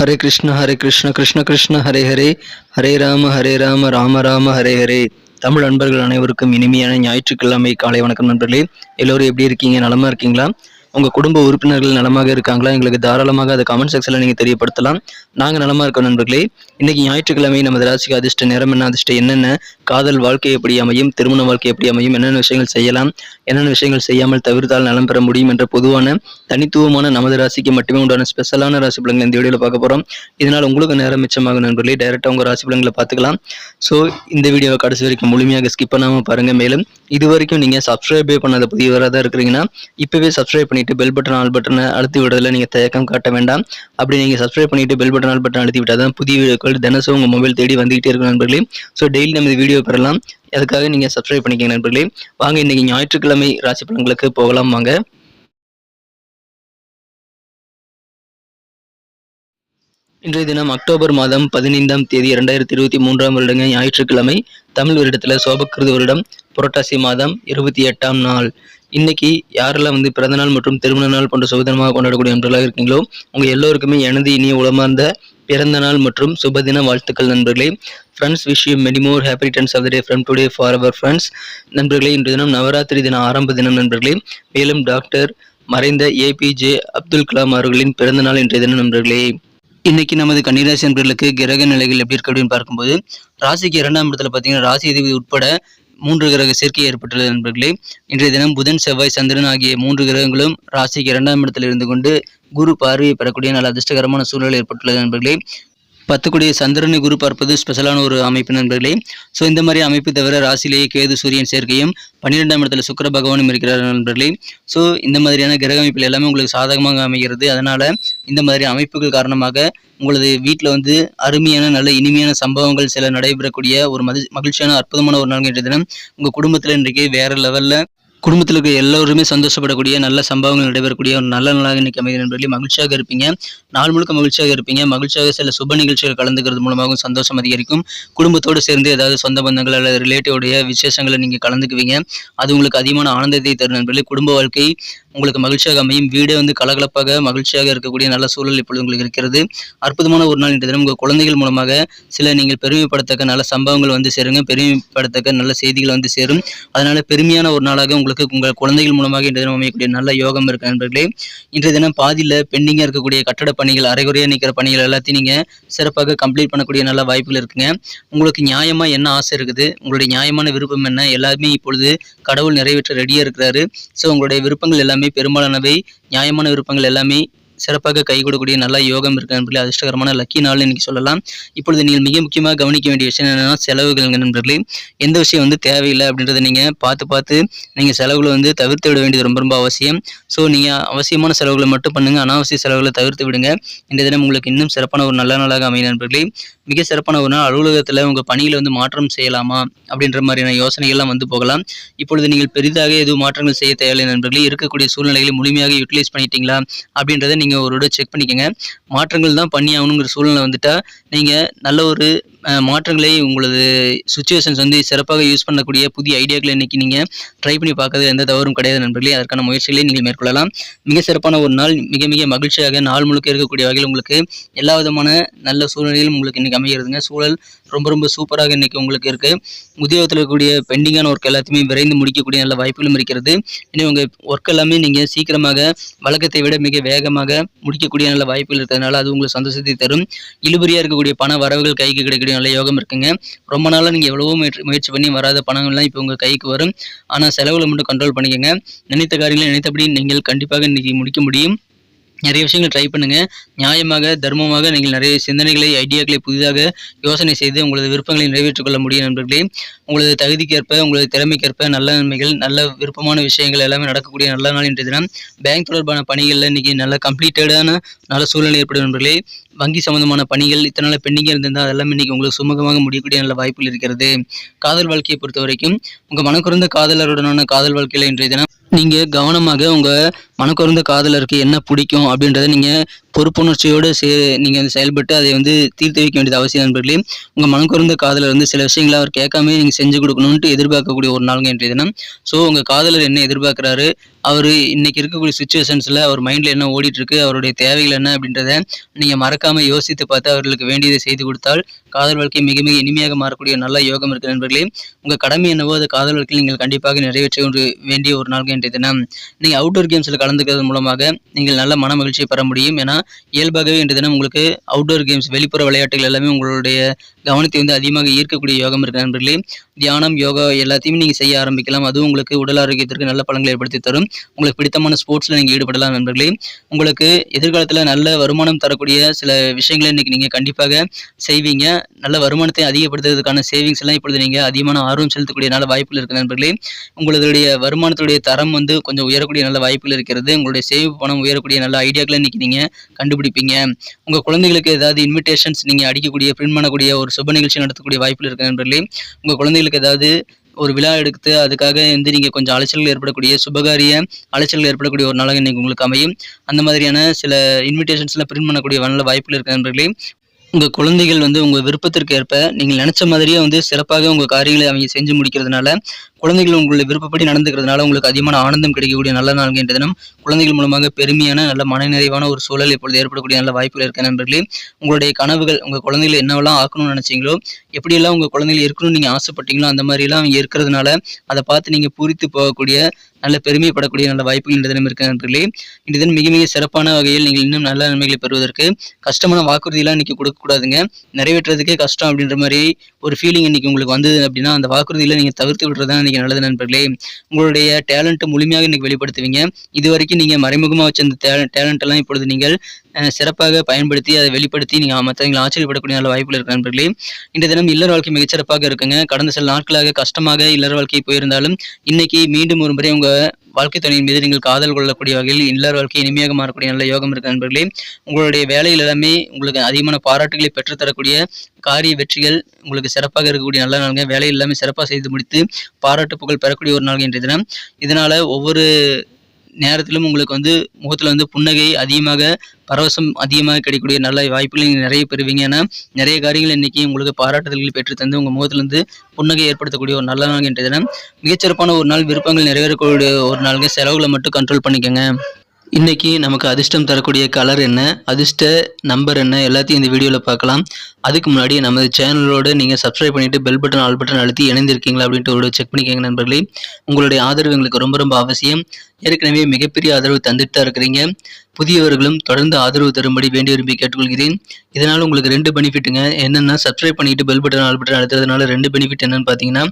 ஹரே கிருஷ்ண கிருஷ்ண கிருஷ்ண ஹரே ஹரே, ஹரே ராம ராம ராம ஹரே ஹரே. தமிழ் அன்பர்கள் அனைவருக்கும் இனிமையான ஞாயிற்றுக்கிழமை காலை வணக்கம் நண்பர்களே. எல்லோரும் எப்படி இருக்கீங்க? நலமா இருக்கீங்களா? உங்கள் குடும்ப உறுப்பினர்கள் நலமாக இருக்காங்களா? எங்களுக்கு தாராளமாக அதை கமெண்ட் செக்ஷனில் நீங்கள் தெரியப்படுத்தலாம். நாங்கள் நலமாக இருக்கோம் நண்பர்களே. இன்றைக்கி ஞாயிற்றுக்கிழமை நமது ராசிக்கு அதிர்ஷ்ட நேரம் என்ன, அதிர்ஷ்டம் என்னென்ன, காதல் வாழ்க்கை எப்படி அமையும், திருமண வாழ்க்கை எப்படி அமையும், என்னென்ன விஷயங்கள் செய்யலாம், என்னென்ன விஷயங்கள் செய்யாமல் தவிர்த்தால் நலம் பெற முடியும் என்ற பொதுவான தனித்துவமான நமது ராசிக்கு மட்டுமே உண்டான ஸ்பெஷலான ராசி பலன்கள் இந்த வீடியோவில் பார்க்க போகிறோம். இதனால் உங்களுக்கு நேரம் மிச்சமாகும் நண்பர்களே. டைரெக்டாக உங்கள் ராசி பலன்களை பார்த்துக்கலாம். ஸோ இந்த வீடியோவை கடைசி வரைக்கும் முழுமையாக ஸ்கிப் பண்ணாமல் பாருங்கள். மேலும் இது வரைக்கும் நீங்கள் சப்ஸ்கிரைபே பண்ணாத புதியவராக தான் இருக்கிறீங்கன்னா இப்போவே சப்ஸ்கிரைப் பண்ணிட்டு பெல் பட்டன் ஆல் பட்டனை அழுத்தி விடுறதுல நீங்கள் தயக்கம் காட்ட வேண்டாம். அப்படி நீங்கள் சப்ஸ்கிரைப் பண்ணிட்டு பெல் பட்டன் ஆல் பட்டன் அழுத்தி விட்டால் தான் புதிய வீடியோக்கள் தினசும் உங்கள் மொபைல் தேடி வந்துகிட்டே இருக்கும் நண்பர்களே. ஸோ டெய்லி நம்ம வீடியோ பெறலாம். அதுக்காக நீங்கள் சப்ஸ்கிரைப் பண்ணிக்கங்க நண்பர்களே. வாங்க இன்னைக்கு ஞாயிற்றுக்கிழமை ராசி பலன்களுக்கு போகலாம் வாங்க. இன்றைய தினம் அக்டோபர் மாதம் 15ஆம் தேதி 2023ஆம் வருடங்க ஞாயிற்றுக்கிழமை. தமிழ் வருடத்தில் சோபக்கிருது வருடம் புரட்டாசி மாதம் 28ஆம் நாள். இன்னைக்கு யாரெல்லாம் பிறந்தநாள் மற்றும் திருமண நாள் போன்ற சுபதினமாக கொண்டாடக்கூடிய நண்பர்களாக இருக்கீங்களோ உங்க எல்லோருக்குமே எனது இனிய உளமார்ந்த பிறந்த நாள் மற்றும் சுபதின வாழ்த்துக்கள் நண்பர்களே. Friends, wish you many more happy returns of the day from today for our friends. நண்பர்களே, இன்றைய தினம் நவராத்திரி தின ஆரம்ப தினம் நண்பர்களே. மேலும் டாக்டர் மறைந்த APJ அப்துல் கலாம் அவர்களின் பிறந்த நாள் இன்றைய தினம் நண்பர்களே. இன்னைக்கு நமது கன்னிராசி நண்பர்களுக்கு கிரக நிலைகள் எப்படி இருக்கு அப்படின்னு பார்க்கும்போது, ராசிக்கு 2ஆம் இடத்துல பார்த்தீங்கன்னா ராசி அதிபதி உட்பட 3 கிரக சேர்க்கை ஏற்பட்டுள்ளது நண்பர்களே. இன்றைய தினம் புதன், செவ்வாய், சந்திரன் ஆகிய 3 கிரகங்களும் ராசிக்கு 2ஆம் இடத்தில் இருந்து கொண்டு குரு பார்வையை பெறக்கூடிய நல்ல அதிர்ஷ்டகரமான சூழல் ஏற்பட்டுள்ளது நண்பர்களே. 10 கூடிய சந்திரனை குரு பார்ப்பது ஸ்பெஷலான ஒரு அமைப்பு நண்பர்களே. ஸோ இந்த மாதிரி அமைப்பு தவிர ராசிலேயே கேது சூரியன் சேர்க்கையும் 12ஆம் இடத்துல சுக்கிர பகவானும் இருக்கிறார் நண்பர்களே. ஸோ இந்த மாதிரியான கிரக அமைப்புகள் எல்லாமே உங்களுக்கு சாதகமாக அமைகிறது. அதனால இந்த மாதிரி அமைப்புகள் காரணமாக உங்களது வீட்டில் அருமையான நல்ல இனிமையான சம்பவங்கள் சில நடைபெறக்கூடிய ஒரு மகிழ்ச்சியான அற்புதமான ஒரு நாள் இன்றைய தினம். உங்கள் குடும்பத்தில் இன்றைக்கு வேற லெவலில் குடும்பத்தில் இருக்க எல்லோருமே சந்தோஷப்படக்கூடிய நல்ல சம்பவங்கள் நடைபெறக்கூடிய ஒரு நல்ல நாளாக இன்னைக்கு அமைதி நண்பர்களே. மகிழ்ச்சியாக இருப்பீங்க, நாள் முழுக்க மகிழ்ச்சியாக இருப்பீங்க. மகிழ்ச்சியாக சில சுப நிகழ்ச்சிகள் கலந்துக்கிறது மூலமாகவும் சந்தோஷம் அதிகரிக்கும். குடும்பத்தோடு சேர்ந்து ஏதாவது சொந்த பந்தங்கள் அல்லது ரிலேட்டிவோடைய விசேஷங்களை நீங்கள் கலந்துக்குவீங்க. அது உங்களுக்கு அதிகமான ஆனந்தத்தை தரும் நண்பர்களே. குடும்ப வாழ்க்கை உங்களுக்கு மகிழ்ச்சியாக அமையும். வீடே கலகலப்பாக மகிழ்ச்சியாக இருக்கக்கூடிய நல்ல சூழல் இப்பொழுது உங்களுக்கு இருக்கிறது. அற்புதமான ஒரு நாள் இன்றைய தினம். உங்கள் குழந்தைகள் மூலமாக சில நீங்கள் பெருமைப்படத்தக்க நல்ல சம்பவங்கள் சேருங்க. பெருமைப்படத்தக்க நல்ல செய்திகள் சேரும். அதனால பெருமையான ஒரு நாளாக உங்களுக்கு உங்கள் குழந்தைகள் மூலமாக இன்றைய தினம் அமையக்கூடிய நல்ல யோகம் இருக்கு நண்பர்களே. இன்றைய தினம் பாதியில் பெண்டிங்காக இருக்கக்கூடிய கட்டட பணிகள், அரைகுறையாக நிற்கிற பணிகள் எல்லாத்தையும் நீங்கள் சிறப்பாக கம்ப்ளீட் பண்ணக்கூடிய நல்ல வாய்ப்புகள் இருக்குங்க. உங்களுக்கு நியாயமாக என்ன ஆசை இருக்குது, உங்களுடைய நியாயமான விருப்பம் என்ன, எல்லாமே இப்பொழுது கடவுள் நிறைவேற்ற ரெடியாக இருக்கிறாரு. ஸோ உங்களுடைய விருப்பங்கள் எல்லாமே பெரும்பாலானவை நியாயமான விருப்பங்கள் எல்லாமே சிறப்பாக கை கொடுக்கக்கூடிய நல்ல யோகம் இருக்கு நண்பர்களே. அதிர்ஷ்டகரமான லக்கி நாள் இன்னைக்கு சொல்லலாம். இப்பொழுது நீங்கள் மிக முக்கியமாக கவனிக்க வேண்டிய விஷயம் என்னன்னா செலவுகள் நண்பர்களே. எந்த விஷயம் தேவையில்லை அப்படின்றத நீங்கள் பார்த்து நீங்கள் செலவுகளை தவிர்த்து விட வேண்டியது ரொம்ப ரொம்ப அவசியம். ஸோ நீங்கள் அவசியமான செலவுகளை மட்டும் பண்ணுங்க, அனாவசிய செலவுகளை தவிர்த்து விடுங்க. இந்த தினம் உங்களுக்கு இன்னும் சிறப்பான ஒரு நல்ல நாளாக அமையும் நண்பர்களே. மிக சிறப்பான ஒரு நாள். அலுவலகத்தில் உங்கள் பணியில் மாற்றம் செய்யலாமா அப்படின்ற மாதிரியான யோசனைகள்லாம் போகலாம். இப்பொழுது நீங்கள் பெரிதாக எதுவும் மாற்றங்கள் செய்ய தேவையில்லை நண்பர்களே. இருக்கக்கூடிய சூழ்நிலைகளை முழுமையாக யூட்டிலைஸ் பண்ணிட்டீங்களா அப்படின்றத நீங்கள் ஒரு செக் பண்ணிக்கங்க. மாற்றங்கள் தான் பண்ணி ஆகணுங்கிற சூழ்நிலை வந்துட்டா நீங்கள் நல்ல ஒரு மாற்றங்களை உங்களது சுச்சுவேஷன்ஸ் சிறப்பாக யூஸ் பண்ணக்கூடிய புதிய ஐடியாக்களை இன்னைக்கு நீங்கள் ட்ரை பண்ணி பார்க்கறது எந்த தவறும் கிடையாது நண்பர்களே. அதற்கான முயற்சிகளை நீங்கள் மேற்கொள்ளலாம். மிக சிறப்பான ஒரு நாள். மிக மிக மகிழ்ச்சியாக நாள் முழுக்க இருக்கக்கூடிய வகையில் உங்களுக்கு எல்லா விதமான நல்ல சூழ்நிலையிலும் உங்களுக்கு இன்னைக்கு அமைகிறதுங்க. சூழல் ரொம்ப ரொம்ப சூப்பராக இன்னைக்கு உங்களுக்கு இருக்கு. உத்தியோகத்தில் இருக்கக்கூடிய பெண்டிங்கான ஒர்க் எல்லாத்தையுமே விரைந்து முடிக்கக்கூடிய நல்ல வாய்ப்புகளும் இருக்கிறது. இனி உங்கள் ஒர்க் எல்லாமே நீங்கள் சீக்கிரமாக வழக்கத்தை விட மிக வேகமாக முடிக்கக்கூடிய நல்ல வாய்ப்புகள் இருக்கிறதுனால அது உங்களுக்கு சந்தோஷத்தை தரும். இழுபறியாக இருக்கக்கூடிய பண வரவுகள் கைக்கு கிடைக்கக்கூடிய நல்ல யோகம் இருக்குங்க. ரொம்ப நாளாக நீங்கள் எவ்வளவோ முயற்சி பண்ணி வராத பணங்கள்லாம் இப்போ உங்கள் கைக்கு வரும். ஆனால் செலவுகளை மட்டும் கண்ட்ரோல் பண்ணிக்கோங்க. நினைத்த காரியங்களை நினைத்தபடி நீங்கள் கண்டிப்பாக இன்னைக்கு முடிக்க முடியும். நிறைய விஷயங்கள் ட்ரை பண்ணுங்க. நியாயமாக தர்மமாக நீங்கள் நிறைய சிந்தனைகளை, ஐடியாக்களை புதிதாக யோசனை செய்து உங்களது விருப்பங்களை நிறைவேற்றிக் கொள்ள முடியும் நண்பர்களே. உங்களது தகுதிக்கேற்ப, உங்களது திறமைக்கேற்ப நல்ல நன்மைகள், நல்ல விருப்பமான விஷயங்கள் எல்லாமே நடக்கக்கூடிய நல்ல நாள் இன்றைய தினம். பேங்க் தொடர்பான பணிகளில் இன்னைக்கு நல்ல கம்ப்ளீட்டடான நல்ல சூழ்நிலை ஏற்படும் நண்பர்களே. வங்கி சம்பந்தமான பணிகள் இத்தனை நாள் பெண்டிங்காக இருந்திருந்தால் அதெல்லாம் இன்னைக்கு உங்களுக்கு சுமூகமாக முடியக்கூடிய நல்ல வாய்ப்புகள் இருக்கிறது. காதல் வாழ்க்கையை பொறுத்த வரைக்கும் உங்கள் மனக்குறந்த காதலருடனான காதல் வாழ்க்கையில் இன்றைய தினம் நீங்கள் கவனமாக உங்கள் மனக்குறந்த காதலருக்கு என்ன பிடிக்கும் அப்படின்றத நீங்கள் பொறுப்புணர்ச்சியோடு நீங்கள் செயல்பட்டு அதை தீர்த்து வைக்க வேண்டியது அவசியம் நண்பர்களே. உங்கள் மனக்குறந்த காதலர் சில விஷயங்களை அவர் கேட்காம நீங்கள் செஞ்சு கொடுக்கணும்ட்டு எதிர்பார்க்கக்கூடிய ஒரு நாளுங்க இன்றைய தினம். ஸோ உங்கள் காதலர் என்ன எதிர்பார்க்குறாரு, அவர் இன்னைக்கு இருக்கக்கூடிய சுச்சுவேஷன்ஸில் அவர் மைண்டில் என்ன ஓடிட்டுருக்கு, அவருடைய தேவைகள் என்ன அப்படின்றத நீங்கள் மறக்காமல் யோசித்து பார்த்து அவர்களுக்கு வேண்டியதை செய்து கொடுத்தால் காதல் வாழ்க்கை மிக மிக இனிமையாக மாறக்கூடிய நல்ல யோகம் இருக்குது நண்பர்களே. உங்கள் கடமை என்னவோ அது காதல் வாழ்க்கையில் நீங்கள் கண்டிப்பாக நிறைவேற்ற வேண்டிய ஒரு நாள் இன்றைய தினம். நீங்கள் அவுட்டோர் கேம்ஸில் கலந்துக்கிறது மூலமாக நீங்கள் நல்ல மன மகிழ்ச்சியை பெற முடியும். ஏன்னா இயல்பாகவே இன்றைய தினம் உங்களுக்கு அவுட்டோர் கேம்ஸ் வெளிப்புற விளையாட்டுகள் எல்லாமே உங்களுடைய கவனத்தை அதிகமாக ஈர்க்கக்கூடிய யோகம் இருக்குது நண்பர்களே. தியானம், யோகா எல்லாத்தையுமே நீங்கள் செய்ய ஆரம்பிக்கலாம். அதுவும் உங்களுக்கு உடல் ஆரோக்கியத்திற்கு நல்ல பலன்களை ஏற்படுத்தி தரும். உங்களுக்கு பிடித்தமான ஸ்போர்ட்ஸில் நீங்கள் ஈடுபடலாம் நண்பர்களே. உங்களுக்கு எதிர்காலத்தில் நல்ல வருமானம் தரக்கூடிய சில விஷயங்களை இன்றைக்கி நீங்கள் கண்டிப்பாக செய்வீங்க. நல்ல வருமானத்தை அதிகப்படுத்துறதுக்கான சேவிங்ஸ் எல்லாம் இப்பொழுது நீங்கள் அதிகமான ஆர்வம் செலுத்தக்கூடிய நல்ல வாய்ப்புகள் இருக்குது நண்பர்களே. உங்களுடைய வருமானத்துடைய தரம் கொஞ்சம் உயரக்கூடிய நல்ல வாய்ப்புகள் இருக்கிறது. உங்களுடைய சேவ் பணம் உயரக்கூடிய நல்ல ஐடியாக்களை இன்றைக்கி நீங்கள் கண்டுபிடிப்பீங்க. உங்கள் குழந்தைகளுக்கு ஏதாவது இன்விடேஷன்ஸ் நீங்கள் அடிக்கக்கூடிய பிரிண்ட் பண்ணக்கூடிய ஒரு சுப நிகழ்ச்சி நடத்தக்கூடிய வாய்ப்புகள் இருக்குது நண்பர்களே. உங்கள் குழந்தைகளுக்கு ஏதாவது ஒரு விழா எடுத்து அதுக்காக நீங்கள் கொஞ்சம் அலைச்சல்கள் ஏற்படக்கூடிய சுபகாரிய அலைச்சல்கள் ஏற்படக்கூடிய ஒரு நாளாக இன்றைக்கி உங்களுக்கு அமையும். அந்த மாதிரியான சில இன்விடேஷன்ஸ்லாம் பிரிண்ட் பண்ணக்கூடிய நல்ல வாய்ப்புகள் இருக்குது நண்பர்களே. உங்கள் குழந்தைகள் உங்கள் விருப்பத்திற்கு ஏற்ப நீங்கள் நினச்ச மாதிரியே சிறப்பாக உங்கள் காரியங்களை அவங்க செஞ்சு முடிக்கிறதுனால, குழந்தைகள் உங்களுடைய விருப்பப்படி நடந்துக்கிறதுனால உங்களுக்கு அதிகமான ஆனந்தம் கிடைக்கக்கூடிய நல்ல நாள் என்ற தினம். குழந்தைகள் மூலமாக பெருமையான நல்ல மனநிறைவான ஒரு சூழல் இப்பொழுது ஏற்படக்கூடிய நல்ல வாய்ப்புகள் இருக்க நண்பர்களே. உங்களுடைய கனவுகள், உங்கள் குழந்தைகளை என்னவெல்லாம் ஆக்கணும்னு நினச்சிங்களோ, எப்படியெல்லாம் உங்கள் குழந்தைகள் இருக்கணும்னு நீங்கள் ஆசைப்பட்டீங்களோ அந்த மாதிரிலாம் அவங்க இருக்கிறதுனால அதை பார்த்து நீங்கள் பூரித்து போகக்கூடிய நல்ல பெருமைப்படக்கூடிய நல்ல வாய்ப்புகள் இந்த தினம் இருக்க நண்பர்களே. இந்த தினம் மிக மிக சிறப்பான வகையில் நீங்கள் இன்னும் நல்ல நன்மைகளை பெறுவதற்கு கஷ்டமான வாக்குறுதியெல்லாம் இன்னைக்கு கொடுக்கக்கூடாதுங்க. நிறைவேற்றுறதுக்கே கஷ்டம் அப்படின்ற மாதிரி ஒரு ஃபீலிங் இன்னைக்கு உங்களுக்கு வந்தது அப்படின்னா அந்த வாக்குறுதியில் நீங்கள் தவிர்த்து விடுறதா இன்னைக்கு நல்லது நண்பர்களே. உங்களுடைய டேலண்ட் முழுமையாக இன்னைக்கு வெளிப்படுத்துவீங்க. இது வரைக்கும் நீங்கள் மறைமுகமாக வச்ச அந்த டேலண்ட் எல்லாம் இப்பொழுது நீங்கள் சிறப்பாக பயன்படுத்தி அதை வெளிப்படுத்தி நீங்கள் மற்றவங்களை ஆச்சரியப்படக்கூடிய நல்ல வாய்ப்புகள் இருக்கு நண்பர்களே. இந்த தினம் இல்லற வாழ்க்கை மிகச்சிறப்பாக இருக்குங்க. கடந்த சில நாட்களாக கஷ்டமாக இல்லற வாழ்க்கை போயிருந்தாலும் இன்னைக்கு மீண்டும் ஒரு முறை உங்கள் வாழ்க்கை துணையின் மீது நீங்கள் காதல் கொள்ளக்கூடிய வகையில் இல்லற வாழ்க்கை இனிமையாக மாறக்கூடிய நல்ல யோகம் இருக்கு நண்பர்களே. உங்களுடைய வேலைகள் எல்லாமே உங்களுக்கு அதிகமான பாராட்டுகளை பெற்றுத்தரக்கூடிய காரிய வெற்றிகள் உங்களுக்கு சிறப்பாக இருக்கக்கூடிய நல்ல நாளுங்க. வேலை எல்லாமே சிறப்பாக செய்து முடித்து பாராட்டு புகழ் பெறக்கூடிய ஒரு நாள் இன்றைய தினம். இதனால ஒவ்வொரு நேரத்திலும் உங்களுக்கு முகத்தில் புன்னகை அதிகமாக, பரவசம் அதிகமாக கிடைக்கக்கூடிய நல்ல வாய்ப்புகள் நீங்கள் நிறைய பெறுவீங்க. ஏன்னா நிறைய காரியங்கள் இன்னைக்கு உங்களுக்கு பாராட்டுதல்கள் பெற்று தந்து உங்கள் முகத்திலிருந்து புன்னகை ஏற்படுத்தக்கூடிய ஒரு நல்ல நாள் என்ற தினம். மிகச்சிறப்பான ஒரு நாள், விருப்பங்கள் நிறைவேறக்கூடிய ஒரு நாளுங்க. செலவுகளை மட்டும் கண்ட்ரோல் பண்ணிக்கோங்க. இன்னைக்கு நமக்கு அதிர்ஷ்டம் தரக்கூடிய கலர் என்ன, அதிர்ஷ்ட நம்பர் என்ன, எல்லாத்தையும் இந்த வீடியோவில் பார்க்கலாம். அதுக்கு முன்னாடி நமது சேனலோடு நீங்கள் சப்ஸ்கிரைப் பண்ணிவிட்டு பெல் பட்டன் ஆல் பட்டன் அழுத்தி இணைந்திருக்கீங்களா அப்படின்ட்டு ஒரு செக் பண்ணிக்கோங்க நண்பர்களே. உங்களுடைய ஆதரவு எங்களுக்கு ரொம்ப ரொம்ப அவசியம். ஏற்கனவே மிகப்பெரிய ஆதரவு தந்துட்டு தான் இருக்கிறீங்க. புதியவர்களும் தொடர்ந்து ஆதரவு தரும்படி வேண்டி விரும்பி கேட்டுக்கொள்கிறேன். இதனால் உங்களுக்கு 2 பெனிஃபிட்டுங்க. என்னென்னா, சப்ஸ்கிரைப் பண்ணிட்டு பெல் பட்டன் ஆல் பட்டன் அழுத்துறதுனால 2 பெனிஃபிட் என்னன்னு பார்த்தீங்கன்னா,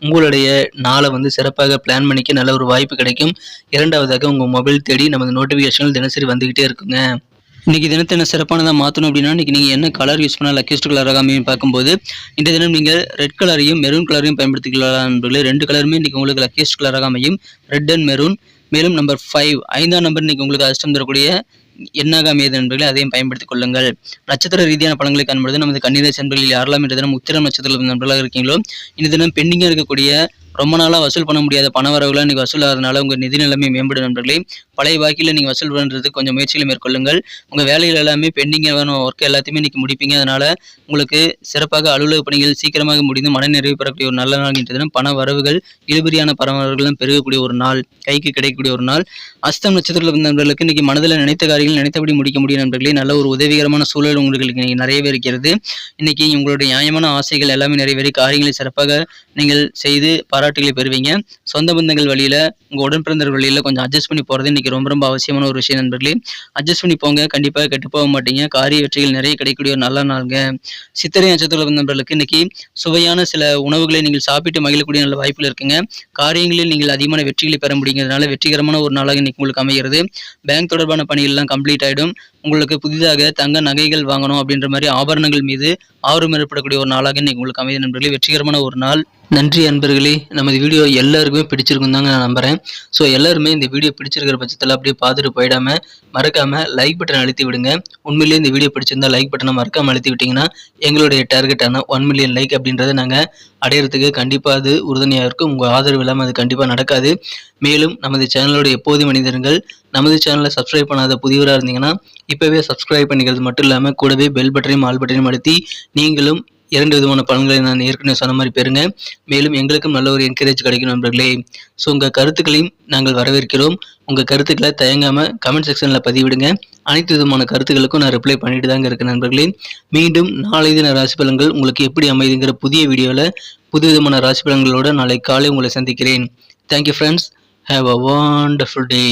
உங்களுடைய நாளை சிறப்பாக பிளான் பண்ணிக்க நல்ல ஒரு வாய்ப்பு கிடைக்கும். இரண்டாவதாக உங்கள் மொபைல் தேடி நமது நோட்டிஃபிகேஷன்கள் தினசரி வந்துக்கிட்டே இருக்குங்க. இன்றைக்கி தினத்தை என்ன சிறப்பானதாக மாற்றணும் அப்படின்னா, இன்றைக்கி நீங்கள் என்ன கலர் யூஸ் பண்ணால் லக்கியஸ்ட் கலராக அமையும் பார்க்கும்போது, இந்த தினம் நீங்கள் ரெட் கலரையும் மெரூன் கலரையும் பயன்படுத்திக்கலாம் நண்பர்களே. 2 கலருமே இன்றைக்கி உங்களுக்கு லக்கியஸ்ட் கலராக அமையும், ரெட் அண்ட் மெரூன். மேலும் நம்பர் 5, 5ஆம் நம்பர் இன்றைக்கி உங்களுக்கு அதிர்ஷ்டம் தரக்கூடிய எண்ணாக அமையது நண்பர்களே, அதையும் பயன்படுத்திக் கொள்ளுங்கள். நட்சத்திர ரீதியான பலன்களை காணும்போது நமது கன்னிராசி நண்பர்களில் யாரெல்லாம் இன்றைய தினம் உத்திரம் நட்சத்திர நண்பர்களாக இருக்கீங்களோ, இந்த தினம் பெண்டிங்காக இருக்கக்கூடிய ரொம்ப நாளாக வசூல் பண்ண முடியாத பண வரவுகளை நீங்கள் வசூல் ஆகிறதுனால உங்கள் நிதி நிலைமை மேம்படும் நண்பர்களே. பழைய பாக்கியில் நீங்கள் வசூல் பண்ணுறதுக்கு கொஞ்சம் முயற்சிகளை மேற்கொள்ளுங்கள். உங்கள் வேலைகள் எல்லாமே பெண்டிங்கான ஒர்க் எல்லாத்தையுமே இன்றைக்கி முடிப்பீங்க. அதனால் உங்களுக்கு சிறப்பாக அலுவலக பணிகள் சீக்கிரமாக முடிந்து மன நிறைவு பெறக்கூடிய ஒரு நல்ல நாள் என்ற தினம். பண வரவுகள் இழுபறியான பணவரவுகளும் பெருகக்கூடிய ஒரு நாள், கைக்கு கிடைக்கக்கூடிய ஒரு நாள். அஸ்தம் நட்சத்திரத்தில் நண்பர்களுக்கு இன்றைக்கி மனதில் நினைத்த காரியங்கள் நினைத்தபடி முடிக்க முடியும் நண்பர்களே. நல்ல ஒரு உதவிகரமான சூழல் உங்களுக்கு இன்றைக்கி நிறையவே இருக்கிறது. இன்றைக்கி உங்களுடைய நியாயமான ஆசைகள் எல்லாமே நிறைவேறி காரியங்களை சிறப்பாக நீங்கள் செய்து பாராட்டுகளை பெறுவீங்க. சொந்த பந்தங்கள் வழியில், உங்கள் உடன் பிறந்தவர்கள் வழியில் கொஞ்சம் அட்ஜஸ்ட் பண்ணி போகிறது இன்றைக்கி ரொம்ப ரொம்ப அவசியமான ஒரு விஷயம் நண்பர்களே. அட்ஜஸ்ட் பண்ணி போங்க, கண்டிப்பாக கெட்டு போக மாட்டீங்க. காரிய வெற்றிகள் நிறைய கிடைக்கக்கூடிய ஒரு நல்ல நாளுங்க. சித்திரை நட்சத்திர நண்பர்களுக்கு இன்றைக்கி சுவையான சில உணவுகளை நீங்கள் சாப்பிட்டு மகிழக்கூடிய நல்ல வாய்ப்புகள் இருக்குங்க. காரியங்களில் நீங்கள் அதிகமான வெற்றிகளை பெற முடியுங்கிறதுனால வெற்றிகரமான ஒரு நாளாக இன்றைக்கி உங்களுக்கு அமைகிறது. பேங்க் தொடர்பான பணிகள்லாம் கம்ப்ளீட் ஆகிடும். உங்களுக்கு புதிதாக தங்க நகைகள் வாங்கணும் அப்படின்ற மாதிரி ஆபரணங்கள் மீது ஆர்வம் ஏற்படக்கூடிய ஒரு நாளாக இன்றைக்கி உங்களுக்கு அமைதி நண்பர்களே. வெற்றிகரமான ஒரு நாள். நன்றி அன்பர்களே. நமது வீடியோ எல்லாருக்குமே பிடிச்சிருக்கும் தாங்க நான் நம்புகிறேன். ஸோ எல்லாருமே இந்த வீடியோ பிடிச்சிருக்கிற பட்சத்தில் அப்படியே பார்த்துட்டு போயிடாமல் மறக்காமல் லைக் பட்டன் அழுத்தி விடுங்க. உண்மையிலேயே இந்த வீடியோ பிடிச்சிருந்தா லைக் பட்டனை மறக்காமல் அழுத்தி விட்டிங்கன்னா எங்களுடைய டார்கெட்டான 1 மில்லியன் லைக் அப்படின்றத நாங்கள் அடையிறதுக்கு கண்டிப்பாக அது உறுதுணையாக இருக்கும். உங்கள் ஆதரவு இல்லாமல் அது கண்டிப்பாக நடக்காது. மேலும் நமது சேனலோட எப்போது மனிதர்கள் நமது சேனலை சப்ஸ்கிரைப் பண்ணாத புதியவராக இருந்தீங்கன்னா இப்போவே சப்ஸ்கிரைப் பண்ணிக்கிறது மட்டும் இல்லாமல் கூடவே பெல் பட்டனையும் ஆல் பட்டனையும் அழுத்தி நீங்களும் 2 விதமான பலன்களை நான் ஏற்கனவே சொன்ன மாதிரி பெறுங்க. மேலும் எங்களுக்கும் நல்ல ஒரு என்கரேஜ் கிடைக்கும் நண்பர்களே. ஸோ உங்கள் கருத்துக்களையும் நாங்கள் வரவேற்கிறோம். உங்கள் கருத்துக்களை தயங்காமல் கமெண்ட் செக்ஷனில் பதிவிடுங்க. அனைத்து விதமான கருத்துக்களுக்கும் நான் ரிப்ளை பண்ணிட்டு தாங்க இருக்கேன் நண்பர்களே. மீண்டும் நாளை தின ராசி பலன்கள் உங்களுக்கு எப்படி அமைதுங்கிற புதிய வீடியோவில் புது விதமான ராசி பலன்களோடு நாளை காலை உங்களை சந்திக்கிறேன். Thank you friends. Have a wonderful day.